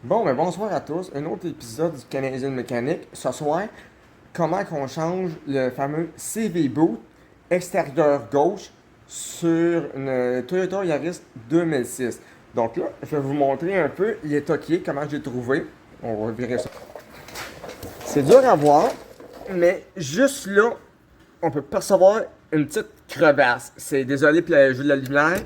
Bon, ben bonsoir à tous. Un autre épisode du Canadien Mécanique. Ce soir, comment qu'on change le fameux CV Boot extérieur gauche sur une Toyota Yaris 2006. Donc là, je vais vous montrer un peu l'état qui est, comment j'ai trouvé. On va virer ça. C'est dur à voir, mais juste là, on peut percevoir une petite crevasse. C'est désolé pour le jeu de la lumière.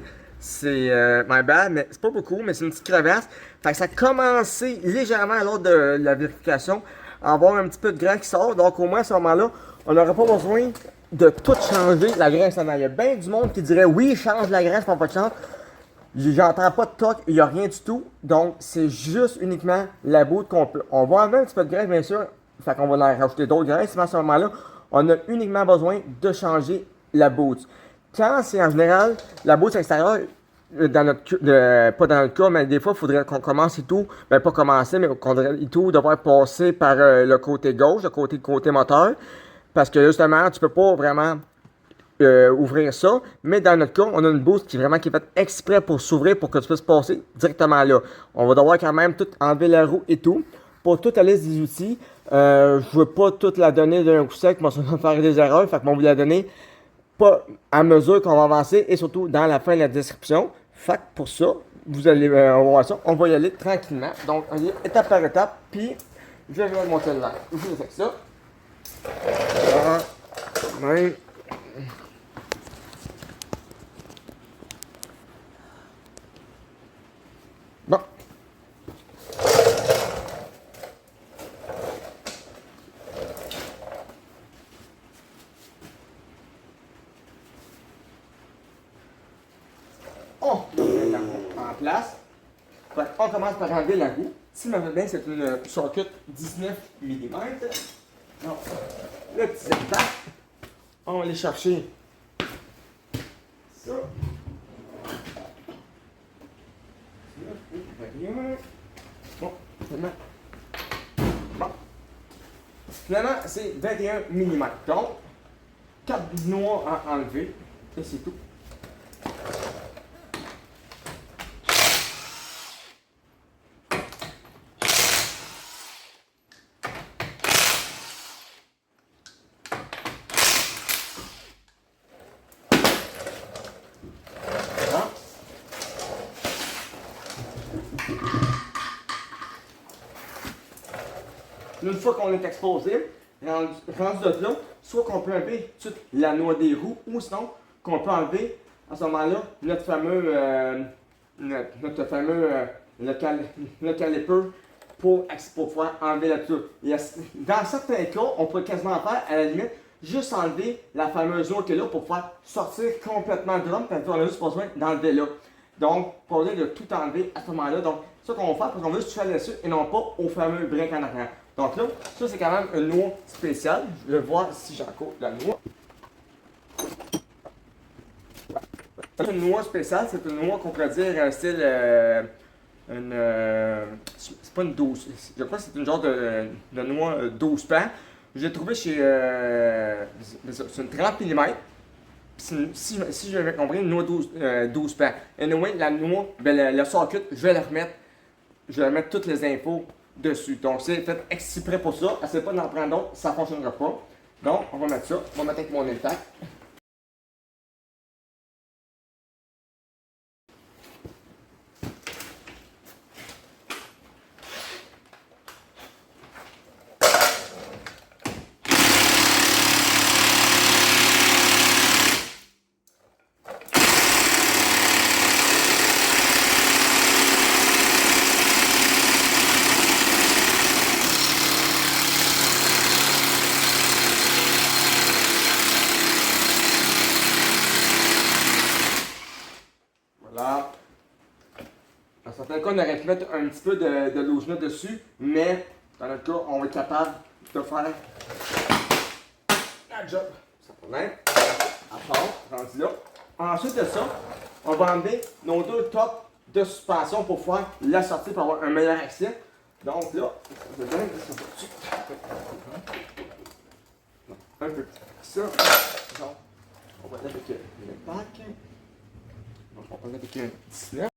C'est my bad, mais c'est pas beaucoup, mais c'est une petite crevasse. Fait que ça a commencé légèrement lors de la vérification à avoir un petit peu de grain qui sort. Donc au moins à ce moment-là, on n'aurait pas besoin de tout changer la graisse en arrière. Il y a bien du monde qui dirait oui, change la graisse, pas de chance. J'entends pas de toc, il n'y a rien du tout. Donc, c'est juste uniquement la bout qu'on peut. On va enlever un petit peu de graisse, bien sûr. Fait qu'on va en rajouter d'autres graisses. Mais à ce moment-là, on a uniquement besoin de changer la boot. Quand c'est en général la boot extérieure, dans notre, pas dans le cas, mais des fois, il faudrait qu'on commence et tout. Ben, pas commencer, mais qu'on devrait et tout devoir passer par le côté gauche, le côté moteur. Parce que justement, tu peux pas vraiment ouvrir ça. Mais dans notre cas, on a une boost qui est faite exprès pour s'ouvrir pour que tu puisses passer directement là. On va devoir quand même tout enlever la roue et tout. Pour toute la liste des outils, je ne veux pas toute la donner d'un coup sec, moi ça va faire des erreurs. Fait que on va vous la donner pas à mesure qu'on va avancer et surtout dans la fin de la description. Fait que pour ça, vous allez on va voir ça. On va y aller tranquillement. Donc, on y est étape par étape. Puis, je vais regarder mon cellulaire. Je fais ça. Même. Bon. On met la roue en place. Fait on commence par enlever la roue. Si ma bien, c'est une shortcut 19 mm. Donc, le petit zip-tac. On va aller chercher ça. Bon, finalement. Bon. Finalement, c'est 21 mm. Donc, 4 noix à enlever. Et c'est tout. Voilà. Une fois qu'on est exposé, rendu de là, soit qu'on peut enlever toute la noix des roues, ou sinon qu'on peut enlever à ce moment-là notre fameux le caliper pour pouvoir enlever la tour. Dans certains cas, on peut quasiment faire à la limite juste enlever la fameuse noix qui est là pour pouvoir sortir complètement le drum, parce qu'on a juste besoin d'enlever là. Donc, pas besoin de tout enlever à ce moment-là. Donc, c'est ça qu'on va faire parce qu'on veut juste faire dessus et non pas au fameux break en arrière. Donc là, ça c'est quand même une noix spéciale. Je vais voir si j'ai encore la noix. Une noix spéciale, c'est une noix qu'on pourrait dire style c'est pas une douce. Je crois que c'est une genre de noix 12 pans. Je l'ai trouvé chez c'est une 30 mm. Si je vais compris, une noix 12 pans. Et anyway, la noix, ben, le circuit, je vais mettre toutes les infos dessus. Donc, c'est fait exprès pour ça. Essayez pas d'en prendre d'autres, ça ne fonctionnera pas. Donc, on va mettre ça. On va mettre avec mon intact. Voilà. Dans certains cas, on aurait pu mettre un petit peu de lotion dessus, mais dans notre cas, on va être capable de faire la job. Sans problème. À part, rendu là. Ensuite de ça, on va enlever nos deux tops de suspension pour pouvoir la sortir pour avoir un meilleur accès. Donc là, ça va un peu ça. Donc, on va aller avec le pack. Donc, on va aller avec un 19.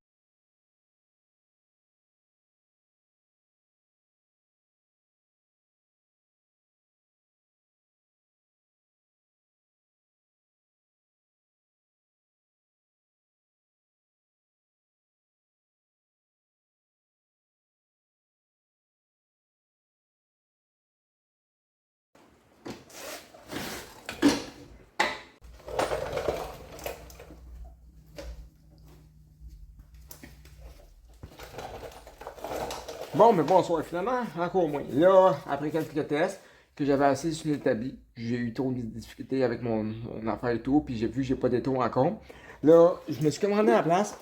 Bon, mais bonsoir, finalement, encore moins. Là, après quelques tests que j'avais assez sur l'établi, j'ai eu trop de difficultés avec mon affaire et tout, puis j'ai vu que j'ai pas d'étau encore. Là, je me suis commandé à la place.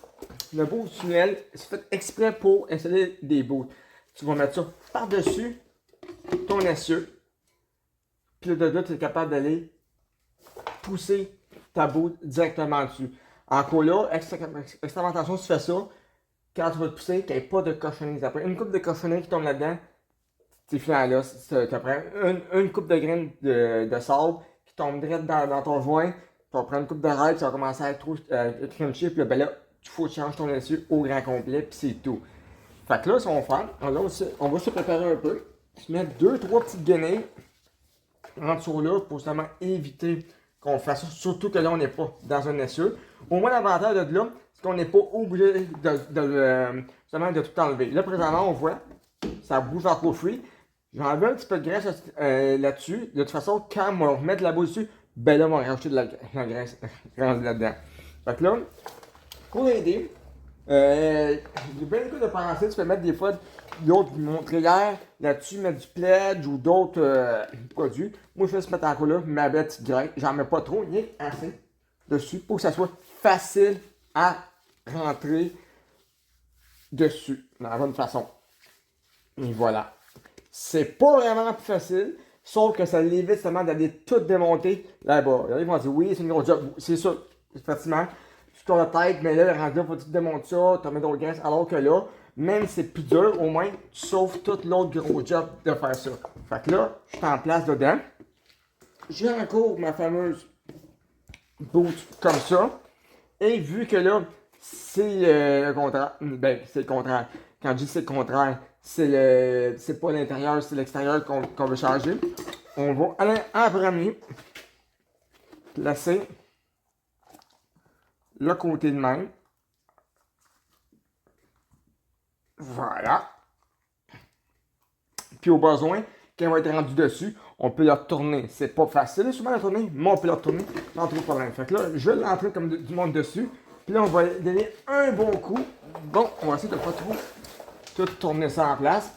Le beau tunnel, c'est fait exprès pour installer des bouts. Tu vas mettre ça par-dessus ton essieu, puis là, tu es capable d'aller pousser ta boule directement dessus. Encore là, extrêmement attention si tu fais ça, quand tu vas te pousser, qu'il n'y ait pas de cochonneries. Après une coupe de cochonneries qui tombe là-dedans, c'est final là. Tu prends une coupe de graines de sable qui tombe direct dans ton joint. Tu vas prendre une coupe de rail, tu vas commencer à être trop crunchy, puis là, ben là, il faut que tu changes ton essieu au grand complet, puis c'est tout. Fait que là, ce qu'on va faire, on va se préparer un peu. Se mettre 2-3 petites guenilles en dessous là pour justement éviter qu'on fasse ça. Surtout que là, on n'est pas dans un essieu. Au moins, l'avantage de là, c'est qu'on n'est pas obligé justement de tout enlever. Là, présentement, on voit, ça bouge en fruit. J'ai enlevé un petit peu de graisse là-dessus. De toute façon, quand on va remettre la boule dessus, ben là, on va rajouter de la graisse là-dedans. Fait que là, pour aider, j'ai bien le coup de penser, tu peux mettre des fois d'autres montrières là-dessus, mettre du pledge ou d'autres produits. Moi, je vais se mettre en là ma bête grecque. J'en mets pas trop, il y a assez dessus pour que ça soit facile à rentrer dessus, de la bonne façon. Et voilà. C'est pas vraiment plus facile, sauf que ça l'évite seulement d'aller tout démonter là-bas. Là, ils vont dire, oui, c'est une grosse job. C'est ça, effectivement. Tu tournes la tête, mais là, le rendu là, faut que tu démontes ça, tu mets d'autres graisses, alors que là, même si c'est plus dur, au moins, tu sauves tout l'autre gros job de faire ça. Fait que là, je suis en place dedans. J'ai encore ma fameuse boot comme ça. Et vu que là, c'est le contraire, ben, c'est le contraire. Quand je dis c'est le contraire, c'est pas l'intérieur, c'est l'extérieur qu'on veut changer. On va aller en premier placer le côté de même. Voilà. Puis au besoin, quand on va être rendu dessus, on peut le retourner. C'est pas facile souvent de retourner, mais on peut le retourner sans trop de problème. Fait que là, je vais l'entrer comme du monde dessus. Puis là, on va donner un bon coup. Bon, on va essayer de pas trop tout tourner ça en place.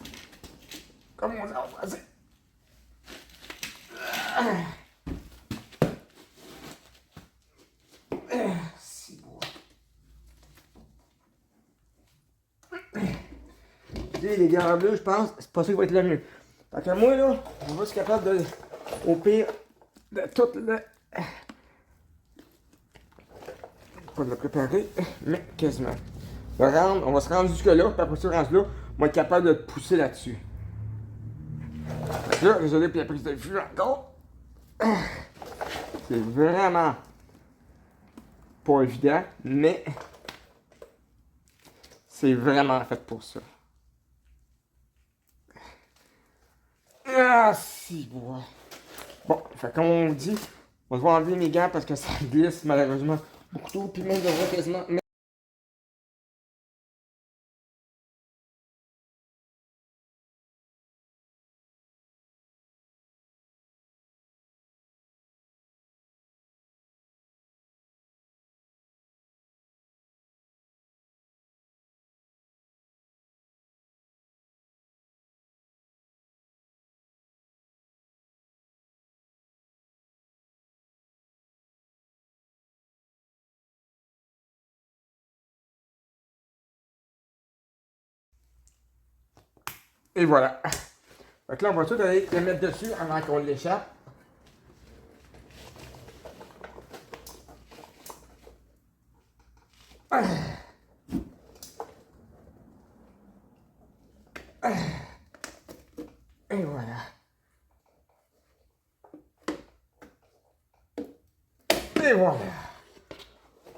Comme on dit en français. C'est beau. Les gants bleus, je pense, c'est pas ça qui va être le mieux. Fait que moi, là, on va être capable de, au pire, de tout le. Pas de le préparer, mais quasiment. On va se rendre jusque-là, puis après ça, rendu là, on va être capable de pousser là-dessus. Là, désolé pour la prise de vue encore. C'est vraiment pas évident, mais c'est vraiment fait pour ça. Ah, si, bon. Bon, fait comme on dit, on va enlever mes gants parce que ça glisse malheureusement beaucoup trop, puis même devrait quasiment. Et voilà. Fait que là, on va tout aller le mettre dessus avant qu'on l'échappe. Et voilà. Et voilà.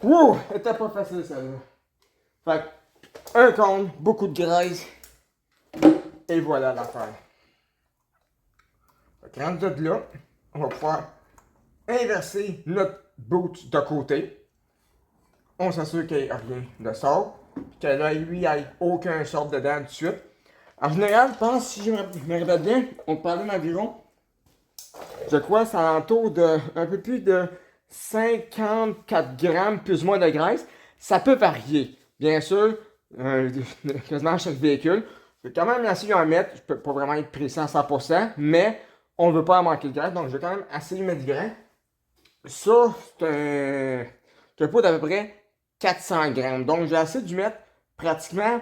Wouh! C'était pas facile, celle-là. Fait que, un cône, beaucoup de graisse. Et voilà l'affaire. Fait que, rendu de là, on va pouvoir inverser notre boot de côté. On s'assure qu'il n'y ait rien de sort. Que là, lui, il n'y ait aucun sort dedans tout de suite. En général, je pense, si je me rappelle bien, on parlait d'environ, je crois, c'est alentour de un peu plus de 54 grammes plus ou moins de graisse. Ça peut varier, bien sûr, quasiment à chaque véhicule. Je vais quand même essayer d'en mettre. Je peux pas vraiment être précis à 100%, mais on ne veut pas en manquer de grain. Donc, je vais quand même essayer de mettre du grain. Ça, c'est un pot d'à peu près 400 grammes. Donc, j'ai essayé de mettre pratiquement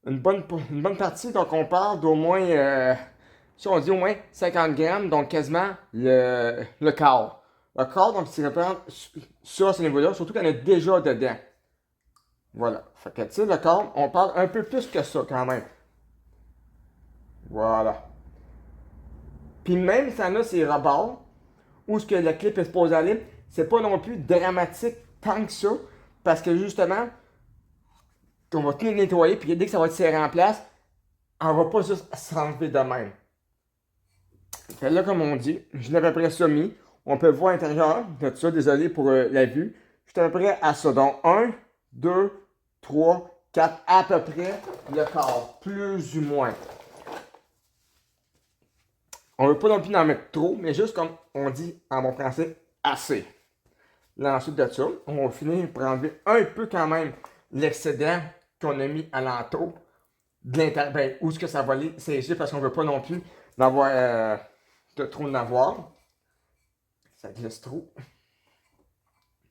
une bonne partie. Donc, on parle d'au moins, si on dit au moins 50 grammes, donc quasiment le quart. Le quart, donc, c'est reprendre sur ce niveau-là, surtout qu'on est déjà dedans. Voilà. Fait que, tu sais, le quart, on parle un peu plus que ça quand même. Voilà. Puis même si on a ces rebords, où ce que le clip est supposé aller, c'est pas non plus dramatique tant que ça, parce que justement, on va tout nettoyer, puis dès que ça va être serré en place, on va pas juste s'enlever de même. Fait là, comme on dit, je l'ai à peu près ça mis. On peut voir à l'intérieur de ça, désolé pour la vue. Je suis à peu près à ça. Donc, 1, 2, 3, 4, à peu près le quart, plus ou moins. On veut pas non plus en mettre trop, mais juste comme on dit en bon français, assez. Là, ensuite de ça, on va finir par enlever un peu quand même l'excédent qu'on a mis à l'entour de l'intérieur. Ben, où est-ce que ça va aller sécher parce qu'on veut pas non plus d'avoir de trop en avoir. Ça glisse trop.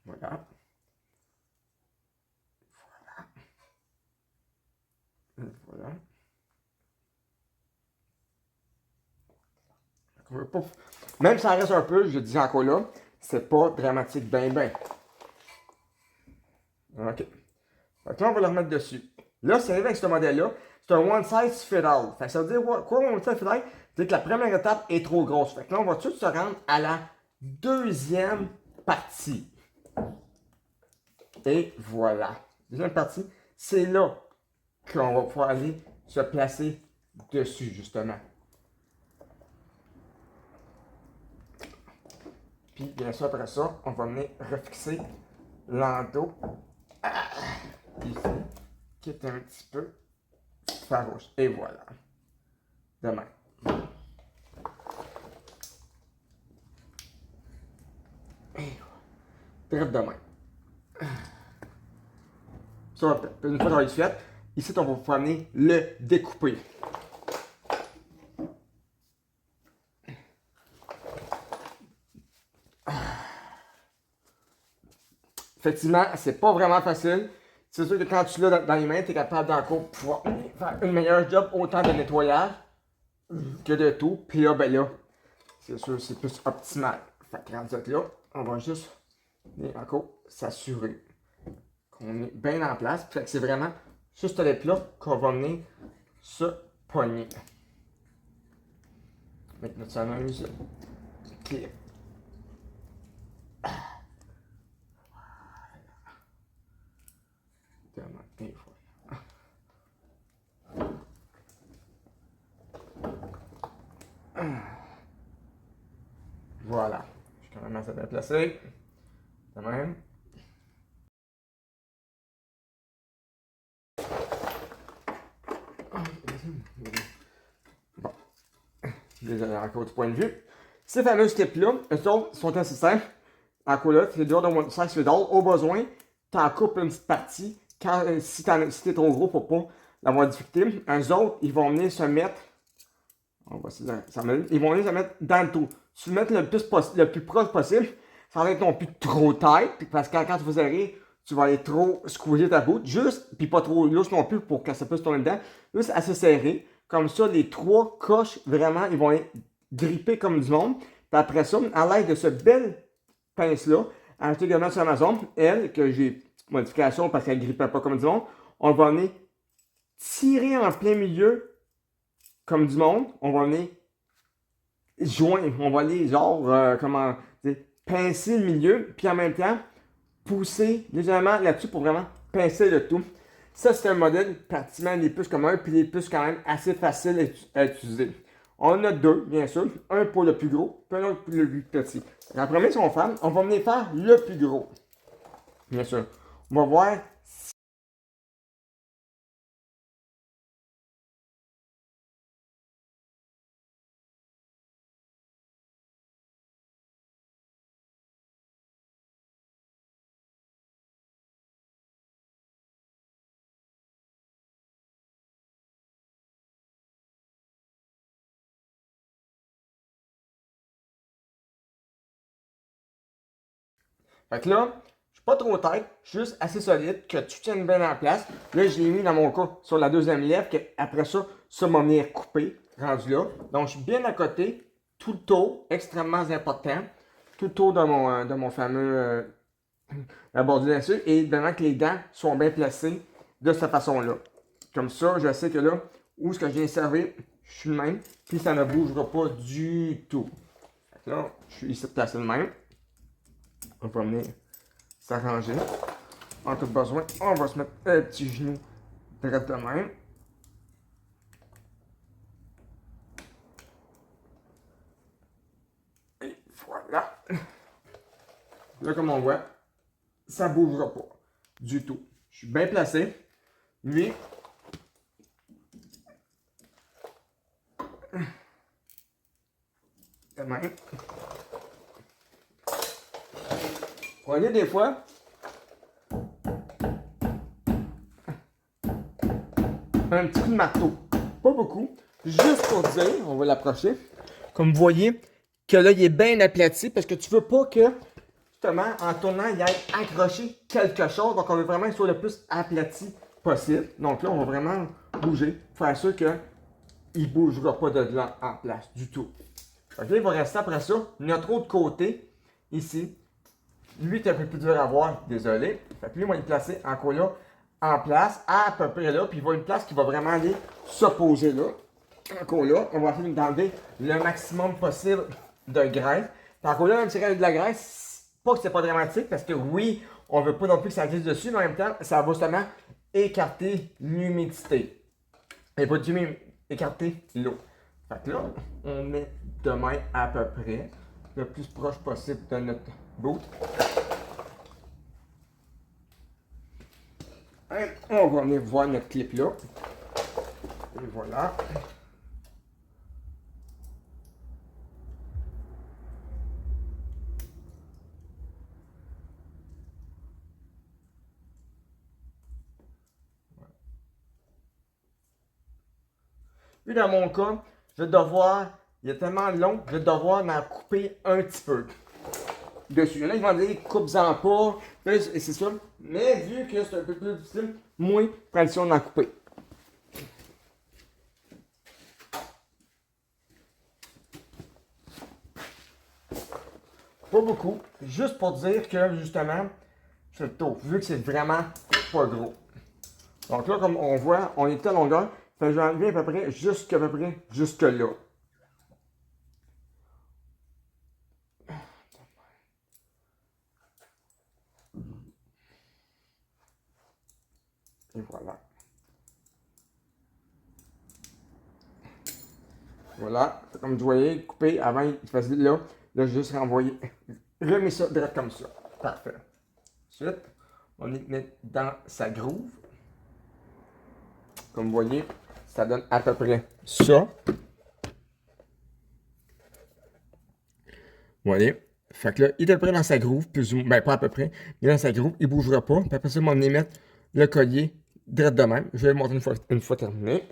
Voilà. Voilà. On veut pas... Même si ça reste un peu, je dis encore là, c'est pas dramatique ben ben. OK. Donc là, on va le remettre dessus. Là, c'est arrivé avec ce modèle-là. C'est un one size fit all. Fait que ça veut dire quoi, one size fit all? C'est que la première étape est trop grosse. Fait que là, on va tout de suite se rendre à la deuxième partie. Et voilà. Deuxième partie, c'est là qu'on va pouvoir aller se placer dessus, justement. Puis, bien sûr, après ça, on va venir refixer l'endos ici, qui est un petit peu farouche. Et voilà. De même. Et voilà. Drette de même. Ça, une fois qu'on l'a fait, ici, on va pouvoir venir le découper. Effectivement, c'est pas vraiment facile. C'est sûr que quand tu l'as dans les mains, tu es capable d'encore pouvoir faire une meilleure job autant de nettoyage que de tout. Puis là, ben là, c'est sûr c'est plus optimal. Fait que rendu là, on va juste encore s'assurer qu'on est bien en place. Fait que c'est vraiment juste les là qu'on va venir se pogner. Maintenant, ça amuse. Clip. Et voilà. Voilà. Je suis quand même assez bien placé. De même. Bon. Désolé encore du point de vue. Ces fameux steps-là, eux autres sont assez simples. Encore là, tu es dehors de mon size fidèle. Au besoin, tu en coupes une petite partie. Quand, si t'es trop gros pour pas l'avoir difficulté, eux autres, ils vont venir se mettre. On va essayer de ça ils vont venir se mettre dans le trou. Tu le mets le plus proche possible. Ça va être non plus trop tight. Parce que quand tu vas serrer, tu vas aller trop squeezer ta bout. Juste, puis pas trop lousse non plus pour que ça puisse tourner dedans. Juste assez serré. Comme ça, les trois coches, vraiment, ils vont être grippés comme du monde. Puis après ça, à l'aide de ce bel pince-là, acheté également sur Amazon, elle, que j'ai une petite modification parce qu'elle ne grippait pas comme du monde, on va venir tirer en plein milieu comme du monde, on va venir joindre, on va aller genre, comment dire, pincer le milieu, puis en même temps, pousser légèrement là-dessus pour vraiment pincer le tout. Ça, c'est un modèle pratiquement les plus communs, puis les plus quand même assez faciles à utiliser. On en a deux, bien sûr. Un pour le plus gros, puis un autre pour le plus petit. La première, qu'on va faire, on va venir faire le plus gros. Bien sûr. On va voir Fait que là, je suis pas trop tête, je suis juste assez solide, que tu tiennes bien en place. Là, je l'ai mis dans mon cas sur la deuxième lèvre, que après ça m'a venir couper, rendu là. Donc, je suis bien à côté, tout le tour, extrêmement important, tout le tour de mon fameux la bordure là-dessus, et vraiment que les dents sont bien placées de cette façon-là. Comme ça, je sais que là, où est-ce que je viens servir, je suis le même, puis ça ne bougera pas du tout. Fait que là, je suis ici placé le même. On va venir s'arranger. En tout besoin, on va se mettre un petit genou direct de même. Et voilà. Là, comme on voit, ça ne bougera pas du tout. Je suis bien placé. Lui, de même. Prenez des fois un petit coup de marteau. Pas beaucoup. Juste pour dire, on va l'approcher. Comme vous voyez, que là, il est bien aplati parce que tu veux pas que, justement, en tournant, il aille accrocher quelque chose. Donc, on veut vraiment qu'il soit le plus aplati possible. Donc là, on va vraiment bouger. Faire sûr qu'il ne bougera pas de là en place du tout. Donc là, il va rester après ça notre autre côté, ici. Lui, est un peu plus dur à voir, désolé. Fait que lui, on va le placer encore là, en place, à peu près là. Puis il va une place qui va vraiment aller se poser là. Encore là, on va essayer d'enlever le maximum possible de graisse. Puis encore là, même si il reste de la graisse, pas que c'est pas dramatique, parce que oui, on veut pas non plus que ça glisse dessus, mais en même temps, ça va justement écarter l'humidité. Et pas écarter l'eau. Fait que là, on met de main à peu près, le plus proche possible de notre bout. Et on va venir voir notre clip là. Et voilà. Puis dans mon cas, je vais devoir, il est tellement long, je vais devoir en couper un petit peu dessus. Il y en a qui vont dire coupe-en pas, et c'est ça. Mais vu que c'est un peu plus difficile, moi, prends le soin d'en couper. Pas beaucoup, juste pour dire que justement, c'est le tour, vu que c'est vraiment pas gros. Donc là, comme on voit, on est à longueur, fait que je vais enlever à peu près jusque là. Et voilà. Voilà, comme vous voyez, coupé avant, il faisait là. Là, je vais juste renvoyer. Remets ça direct comme ça. Parfait. Ensuite, on va mettre dans sa groove. Comme vous voyez, ça donne à peu près ça. Vous voyez? Fait que là, il est à peu près dans sa groove, plus ou moins. Ben, pas à peu près. Mais dans sa groove, il ne bougera pas. Puis après ça, on va venir mettre le collier direct de même. Je vais le montrer une fois terminé.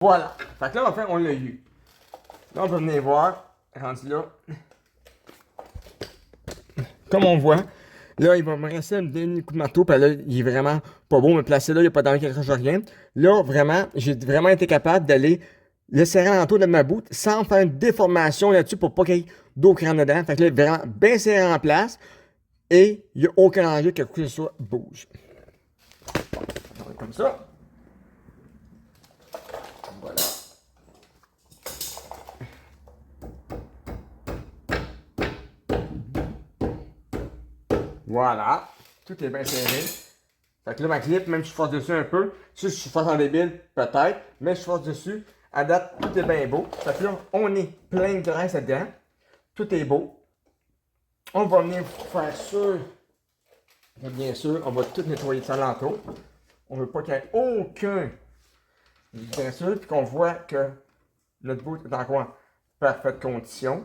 Voilà. Fait que là, enfin, on l'a eu. Là, on peut venir voir. Rendu là. Comme on voit, là, il va me rester un dernier coup de marteau, puis là, il est vraiment pas beau me placer là, il n'y a pas d'envie quelque chose, rien. Là, vraiment, j'ai vraiment été capable d'aller le serrer l'entour de ma bout sans faire une déformation là-dessus pour pas qu'il y ait d'eau qui rentre dedans. Fait que là, vraiment bien serré en place et il n'y a aucun danger que quoi que ce soit bouge. Bon, comme ça. Voilà. Voilà. Tout est bien serré. Fait que là, ma clip, même si je force dessus un peu, si je force en débile, peut-être, mais je force dessus. À date, tout est bien beau. Fait que là, on est plein de graisse là-dedans. Tout est beau. On va venir faire sûr. Bien sûr, on va tout nettoyer ça l'entour. On veut pas qu'il y ait aucun. Bien sûr, puis qu'on voit que notre bout est en parfaite condition.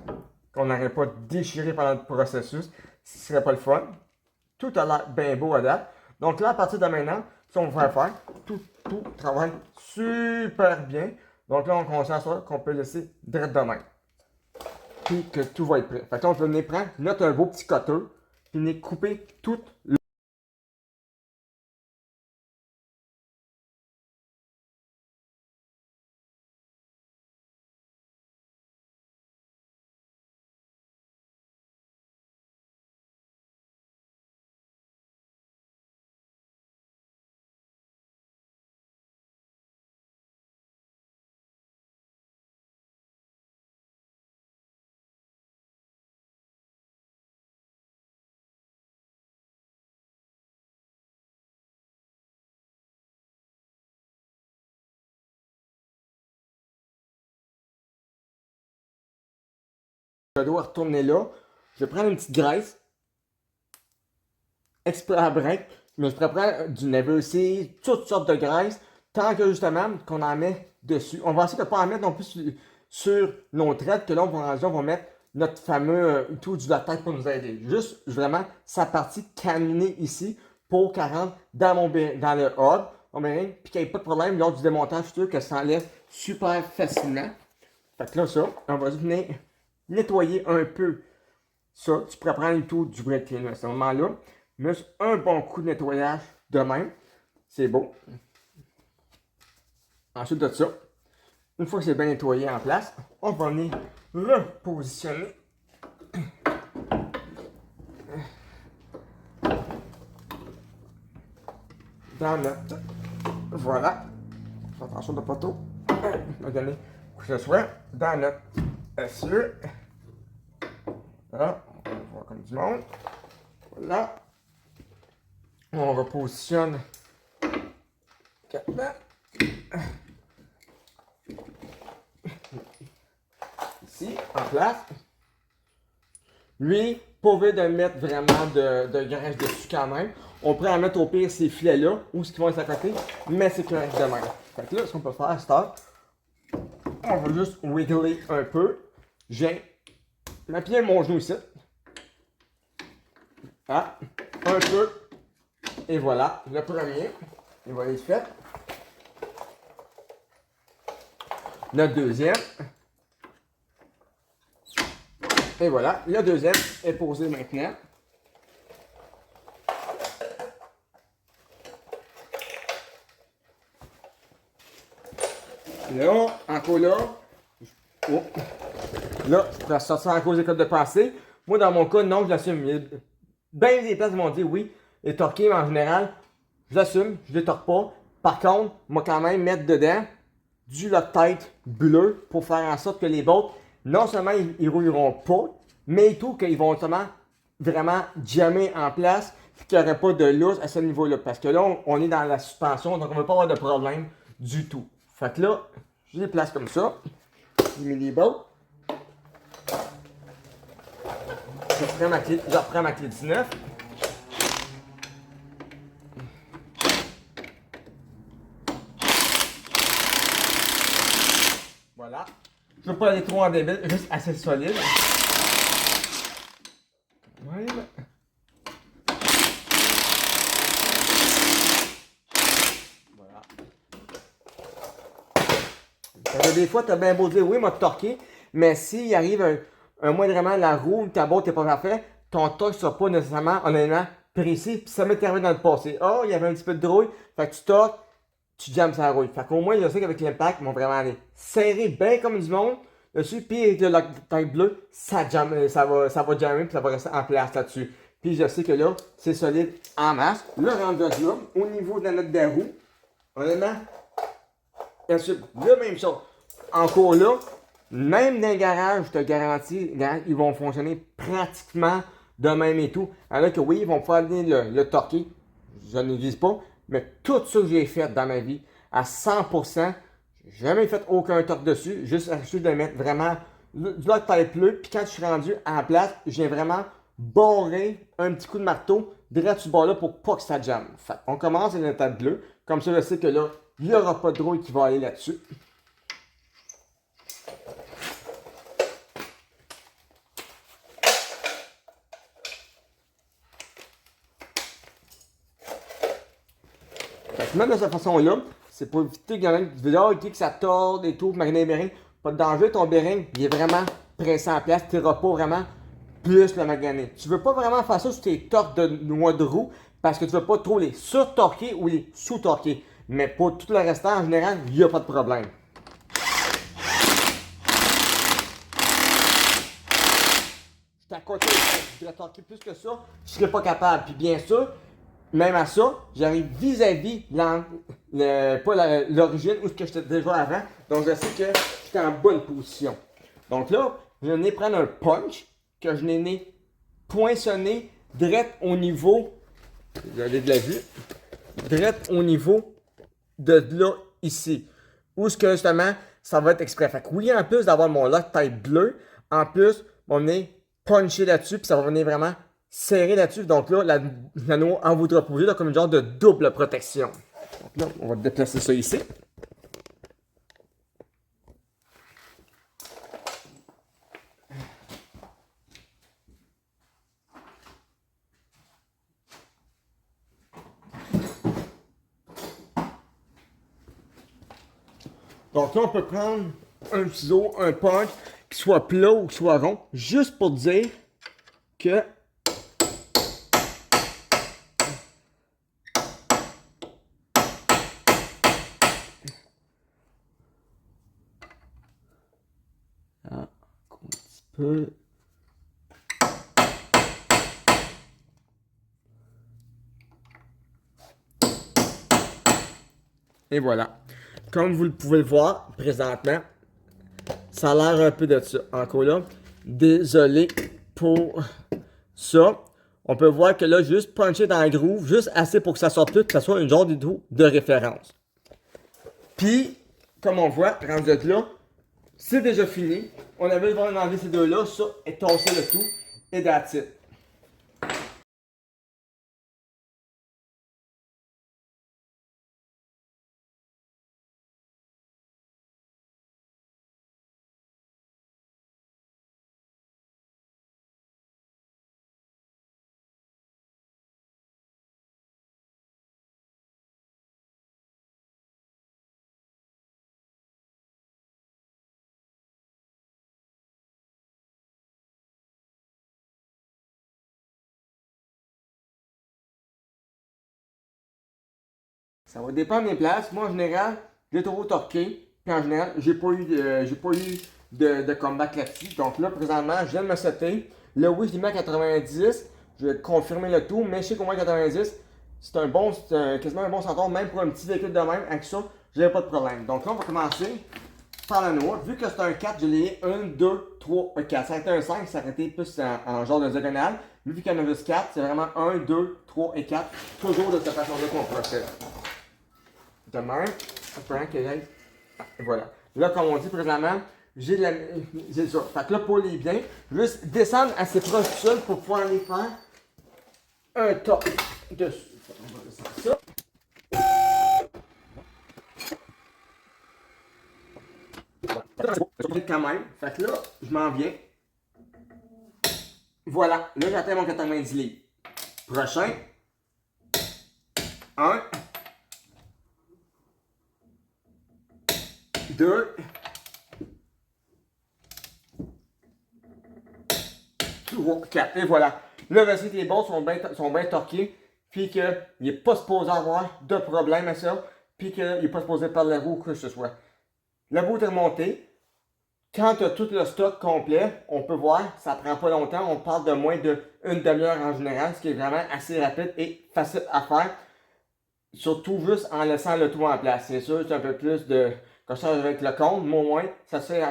Qu'on n'aurait pas déchiré pendant le processus. Ce serait pas le fun. Tout a l'air bien beau à date. Donc là, à partir de maintenant, si on va faire, tout travaille super bien. Donc là, on concentre qu'on peut laisser direct de même. Puis que tout va être prêt. Fait que là, on peut venir prendre notre beau petit cutter, puis venir couper tout je dois retourner là. Je vais prendre une petite graisse. Exprès à break. Mais je prendre du Never-Seed, toutes sortes de graisses. Tant que justement qu'on en met dessus. On va essayer de ne pas en mettre non plus sur nos traites. Que là, on va mettre notre fameux tout du tête pour nous aider. Juste vraiment sa partie caminée ici pour qu'elle rentre dans le hub. Puis qu'il n'y ait pas de problème lors du démontage. Je suis sûr que ça enlève super facilement. Fait que là, ça, on va venir nettoyer un peu ça. Tu pourrais prendre le tout du break cleaner à ce moment-là. Mais un bon coup de nettoyage de même. C'est beau. Ensuite de ça, une fois que c'est bien nettoyé en place, on va venir repositionner dans notre. Voilà. Fais attention de pas trop. On va donner que ce soit dans notre assiette. Là, on va voir comme du monde. Voilà. On repositionne. Ici, en place. Lui, pas obligé de mettre vraiment de graisse dessus quand même. On pourrait en mettre au pire ces filets-là, ou ce qui vont être à côté, mais c'est correct de même. Fait que là, ce qu'on peut faire, c'est on va juste wiggler un peu. J'ai appuyé mon genou ici. Ah, un peu. Et voilà, le premier. Et voilà, il est fait. Le deuxième. Et voilà, le deuxième est posé maintenant. Là, encore là. Oh. Là, je peux sortir en cause des codes de pensée. Moi, dans mon cas, non, je l'assume. Bien des places m'ont dit oui. Les torqués, en général, je l'assume, je les torque pas. Par contre, moi, quand même, mettre dedans du Loctite bleu pour faire en sorte que les bottes, non seulement ils rouilleront pas, mais tout qu'ils vont vraiment jammer en place, qu'il n'y aurait pas de lousse à ce niveau-là. Parce que là, on est dans la suspension, donc on ne veut pas avoir de problème du tout. Fait que là, je les place comme ça. J'ai mis les bottes. Je reprends ma clé 19. Voilà. Je ne veux pas aller trop en débile, juste assez solide. Voilà. Des fois, tu as bien beau dire oui, m'a torqué, mais s'il arrive un moindrement la roue, ta boîte n'est pas parfaite, ton torque ne sera pas nécessairement honnêtement précis. Puis ça m'est arrivé dans le passé. Oh, il y avait un petit peu de rouille, fait que tu torques, tu jammes sa rouille. Fait qu'au moins, je sais qu'avec l'impact, ils vont vraiment aller serrer bien comme du monde dessus. Puis avec le Loctite bleu, ça jammer, ça va jammer, puis ça va rester en place là-dessus. Puis je sais que là, c'est solide en masse. Le rendu là, au niveau de la note de roue, honnêtement, ensuite, la même chose. Encore là, même dans les garages, je te garantis, ils vont fonctionner pratiquement de même et tout. Il y en a que oui, ils vont pouvoir venir le torquer. Je ne vise pas. Mais tout ça que j'ai fait dans ma vie, à 100%, j'ai jamais fait aucun torque dessus. Juste de mettre vraiment du Loctite bleu. Puis quand je suis rendu à la place, j'ai vraiment barré un petit coup de marteau direct sur ce bord-là pour pas que ça jamme. Fait on commence avec le Loctite bleu. Comme ça, je sais que là, il n'y aura pas de rouille qui va aller là-dessus. Même de cette façon-là, c'est pour éviter qu'il y en ait qui disent que ça torde et tout, mariner les bearings. Pas de danger, ton bearing, il est vraiment pressé en place, tu n'iras pas vraiment plus le maganer. Tu veux pas vraiment faire ça sur tes torques de noix de roue parce que tu veux pas trop les sur-torquer ou les sous-torquer. Mais pour tout le restant, en général, il n'y a pas de problème. Je suis à côté, je voudrais torquer plus que ça, je serais pas capable. Puis bien sûr, même à ça, j'arrive vis-à-vis pas l'origine où j'étais déjà avant. Donc, je sais que j'étais en bonne position. Donc là, je venais prendre un punch que je venais poinçonner direct au niveau, vous avez de la vue, direct au niveau de là, ici. Où ce que justement, ça va être exprès. Fait que oui, en plus d'avoir mon Loctite bleu, en plus, on venir puncher là-dessus, puis ça va venir vraiment serrer là-dessus. Donc là, l'anneau en voudra poser comme une genre de double protection. Donc là, on va déplacer ça ici. Donc là, on peut prendre un ciseau, un punch, qui soit plat ou qui soit rond, juste pour dire que un petit peu. Et voilà. Comme vous le pouvez le voir présentement, ça a l'air un peu de ça. Encore là, désolé pour ça. On peut voir que là, juste puncher dans la groove, juste assez pour que ça sorte plus, que ça soit une genre de référence. Puis, comme on voit, rendu là, c'est déjà fini. On avait le droit d'enlever ces deux-là, ça, et tasser le tout, et that's it. Ça va dépendre des places. Moi, en général, je l'ai trop torqué. Puis en général, j'ai pas eu de comeback là-dessus. Donc là, présentement, je viens de me setter. Là, oui, je l'ai mis à 90. Je vais confirmer le tout, mais je sais qu'au moins 90, c'est quasiment un bon centre, même pour un petit véhicule de même. Avec ça, j'ai pas de problème. Donc là, on va commencer par la noix. Vu que c'est un 4, je l'ai 1, 2, 3, 4. Ça aurait été un 5, ça aurait été plus en genre de diagonale. Vu qu'il y en a juste 4, c'est vraiment 1, 2, 3 et 4. Toujours de cette façon-là qu'on procède. De même, espérant que j'aille. Voilà. Là, comme on dit présentement, j'ai ça. Fait que là, pour les biens, juste descendre assez proche du sol pour pouvoir aller faire un top dessus. On va descendre ça. Quand même. Fait que là, je m'en viens. Voilà. Là, j'atteins mon 90 livres. Prochain. 1. 2. 3, 4. Et voilà. Là, voici que les bolts sont bien torqués. Puis qu'il n'est pas supposé avoir de problème à ça. Puis qu'il n'est pas supposé perdre la roue ou que ce soit. La roue est remontée. Quand tu as tout le stock complet, on peut voir, ça prend pas longtemps. On parle de moins d'une demi-heure en général, ce qui est vraiment assez rapide et facile à faire. Surtout juste en laissant le tout en place. C'est sûr, c'est un peu plus de cochage avec le compte, mais au moins, ça se fait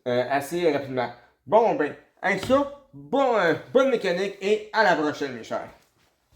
assez rapidement. Bon, ben, avec ça, bonne mécanique et à la prochaine, mes chers.